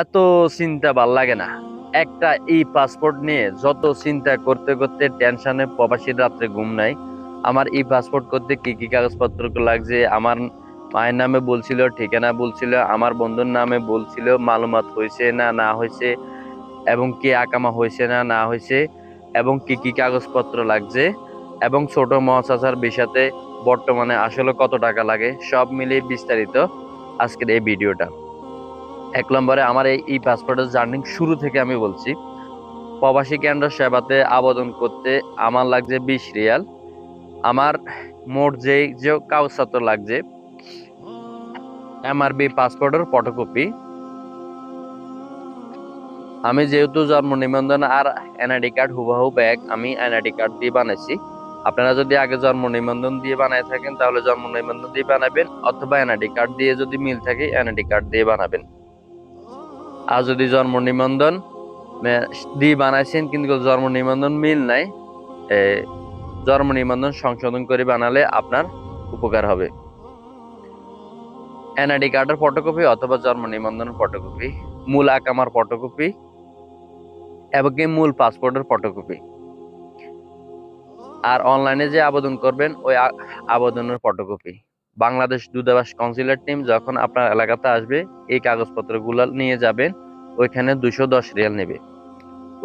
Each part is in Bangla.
এত চিন্তা ভাল লাগে না। একটা ই পাসপোর্ট নিয়ে যত চিন্তা করতে করতে টেনশনে প্রবাসীর রাত্রে ঘুম নাই। আমার ই পাসপোর্ট করতে কি কি কাগজপত্র লাগছে, আমার মায়ের নামে বলছিল, ঠিকানা বলছিল, আমার বন্ধুর নামে বলছিল, মালুমাত হয়েছে না না হয়েছে, এবং কি আকামা হয়েছে না না হয়েছে, এবং কি কি কাগজপত্র লাগছে, এবং ছোট মহাচাচার বিষয়তে বর্তমানে আসলে কত টাকা লাগে, সব মিলিয়ে বিস্তারিত আজকের এই ভিডিওটা। এক নম্বরে আমার এই ই পাসপোর্টের জার্নি শুরু থেকে আমি বলছি। প্রবাসী কেন্দ্র সেবাতে আবেদন করতে আমার লাগছে 20 রিয়াল। আমার মোট যে কাগজপত্র লাগছে, এমআরবি পাসপোর্টের ফটোকপি, আমি যেহেতু জন্ম নিবন্ধন আর এনআইডি কার্ড হুবহু ব্যাগ আমি এনআইডি কার্ড দিয়ে বানাইছি। আপনারা যদি আগে জন্ম নিবন্ধন দিয়ে বানায় থাকেন তাহলে জন্ম নিবন্ধন দিয়ে বানাবেন, অথবা এনআইডি কার্ড দিয়ে যদি মিল থাকে এনআইডি কার্ড দিয়ে বানাবেন। আর যদি জন্ম নিবন্ধন দিয়ে বানাইছেন কিন্তু জন্ম নিবন্ধন মিল নাই, এ, জন্ম নিবন্ধন সংশোধন করে বানালে আপনার উপকার হবে। এনআইডি কার্ডের ফটোকপি অথবা জন্ম নিবন্ধনের ফটোকপি, মূল আকামার ফটোকপি, এবং কি মূল পাসপোর্টের ফটোকপি। আর অনলাইনে যে আবেদন করবেন ওই আবেদনের ফটোকপি। বাংলাদেশ দূতাবাস কনসুলেট টিম যখন আপনার এলাকাতে আসবে এই কাগজপত্রগুলো নিয়ে যাবেন, ওইখানে 210 রিয়াল নেবে।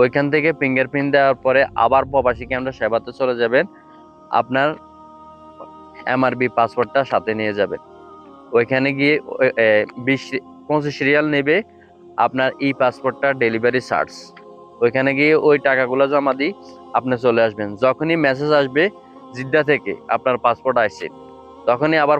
ওইখান থেকে ফিঙ্গারপ্রিন্ট দেওয়ার পরে আবার প্রবাসী কেন্দ্র সেবাতে চলে যাবেন, আপনার এমআরবি পাসপোর্টটা সাথে নিয়ে যাবেন। ওইখানে গিয়ে 25 রিয়াল নেবে আপনার ই পাসপোর্টটা ডেলিভারি চার্জ। ওইখানে গিয়ে ওই টাকাগুলো জমা দিয়ে আপনি চলে আসবেন। যখনই মেসেজ আসবে জিদ্দা থেকে আপনার পাসপোর্ট আসছে, তখনই আবার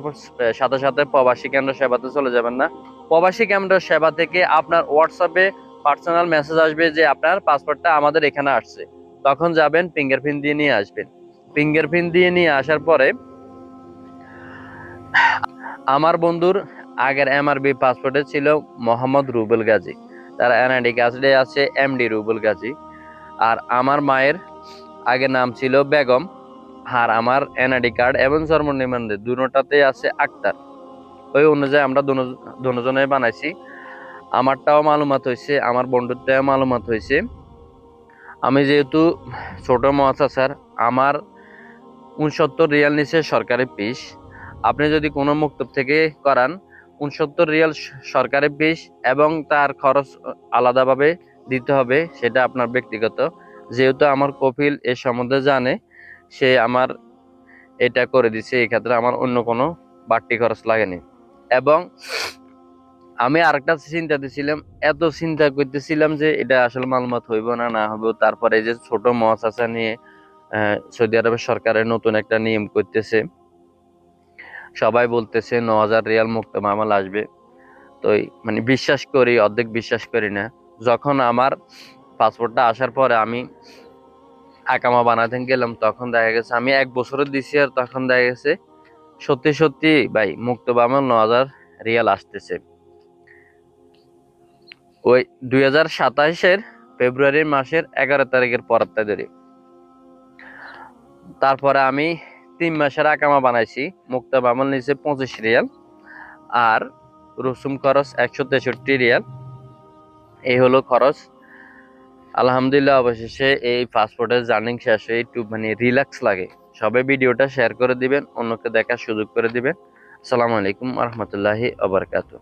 সাথে সাথে প্রবাসী কেন্দ্র সেবাতে চলে যাবেন না। প্রবাসী কেন্দ্র সেবা থেকে আপনার হোয়াটসঅ্যাপে পার্সোনাল মেসেজ আসবে যে আপনার পাসপোর্টটা আমাদের এখানে আসছে। তখন যাবেন, ফিঙ্গারপ্রিন্ট দিয়ে নিয়ে আসবেন। ফিঙ্গারপ্রিন্ট দিয়ে নিয়ে আসার পরে আমার বন্ধুর আগের এমআরবি পাসপোর্টে ছিল মোহাম্মদ রুবেল গাজী, তার এনআইডি কার্ডে আছে এমডি রুবেল গাজী। আর আমার মায়ের আগে নাম ছিল বেগম, আর আমার এনআইডি কার্ড এবং জন্ম নিবন্ধে দুটোটাতে আছে আক্তার। ওই অনুযায়ী আমরা দুজনে বানাইছি। আমারটাও মালুমাত হয়েছে, আমার বন্ধুরটাও মালুমাত হয়েছে। আমি যেহেতু ছোট মহাচা স্যার, আমার 69 রিয়াল নিচে সরকারি ফিস। আপনি যদি কোনো মুক্তব থেকে করান, 69 রিয়াল সরকারি ফিস এবং তার খরচ আলাদাভাবে দিতে হবে, সেটা আপনার ব্যক্তিগত। যেহেতু আমার কফিল এ সম্বন্ধে জানে, সে আমার এটা করে দিছে, এই ক্ষেত্রে আমার অন্য কোনো বাড়তি খরচ লাগেনি। এবং আমি আরেকটা চিন্তা দিছিলাম, এত চিন্তা করতেছিলাম যে এটা আসলে মালুমাত হইব না না হইব। তারপরে এই যে ছোট মহাচাচা নিয়ে সৌদি আরবের সরকারের নতুন একটা নিয়ম করতেছে, সবাই বলতেছে 9,000 রিয়াল মুক্ত মামলা আসবে। তো মানে বিশ্বাস করি, অর্ধেক বিশ্বাস করি না। যখন আমার পাসপোর্টটা আসার পরে আমি আকামা বানাতে গেলাম, তখন দেখা গেছে আমি 1 বছরের দিছি, আর তখন দেখা গেছে সত্যি সত্যি ভাই মুক্ত মামলা 9,000 রিয়াল আসতেছে। ওই 2027-এর ফেব্রুয়ারি মাসের 11 তারিখের পরেরটা ধরে। তারপরে আমি 3 মাসের আকামা বানাইছি, মুক্তা মামল নিচে 25 রিয়াল, আর রসুম খরচ 163 রিয়াল। এই হলো খরচ। আলহামদুলিল্লাহ, অবশেষে এই পাসপোর্টের জার্নি শেষ হয়ে একটু মানে রিল্যাক্স লাগে। সবাই ভিডিওটা শেয়ার করে দিবেন, অন্যকে দেখার সুযোগ করে দিবেন। আসসালামু আলাইকুম রহমতুল্লাহি আবরকাতুহ।